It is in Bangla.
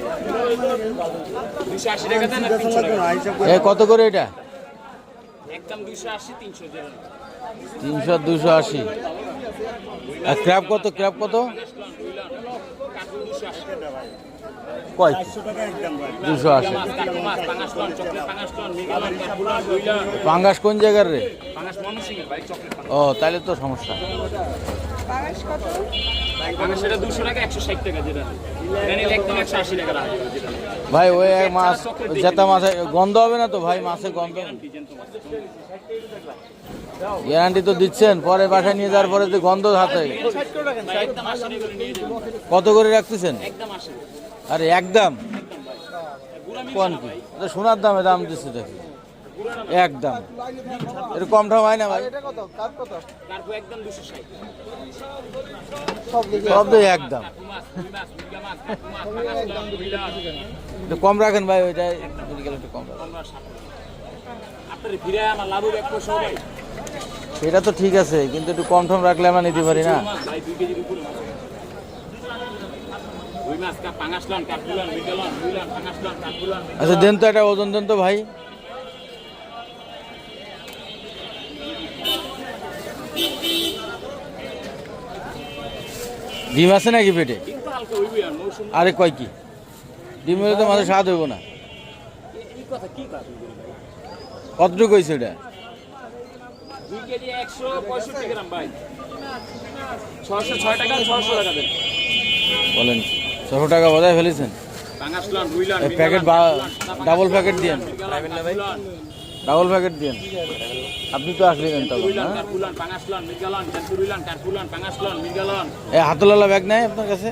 280 টাকা দেন আর 300 টাকা এ কত করে এটা? একদম 280 300 দেন 300 280। আর ক্র্যাব কত? ক্র্যাব কত? কয় 280। পাঙ্গাস কোন জায়গার রে? ও তাহলে তো সমস্যা। ভাই ওই এক মাছ জেতা মাছ গন্ধ হবে না তো ভাই? মাছে গন্ধ গ্যারান্টি তো দিচ্ছেন, পরে বাসায় নিয়ে যাওয়ার পরে গন্ধ হাতে। কত করে রাখতেছেন? আরে একদম কোন কি সোনার দামে দাম দিচ্ছে দেখি, একদম এর কম ঠাম হয় না ভাই? সব তো একদম কম রাখেন ভাই, ওইটা একটু কম সেটা তো ঠিক আছে, কিন্তু একটু কম ঠম রাখলে আমরা নিতে পারি না। আচ্ছা দেন তো একটা ওজন দেন তো ভাই। ডিম আছে নাকি পেটে? আরে কয় কি ডিম হলে তো মাঝে স্বাদ হইব না। কতটুকু হয়েছে এটা? 2 কেজি 165 গ্রাম ভাই, 606 টাকা 600 টাকা দেন। বলেন 600 টাকা বাজায় ফেলেছেন? প্যাকেট ডাবল প্যাকেট দিয়েন, ডাবল প্যাকেট দিয়েন। আপনি তো আসলেন তখন। হাতলালা ব্যাগ নাই আপনার কাছে?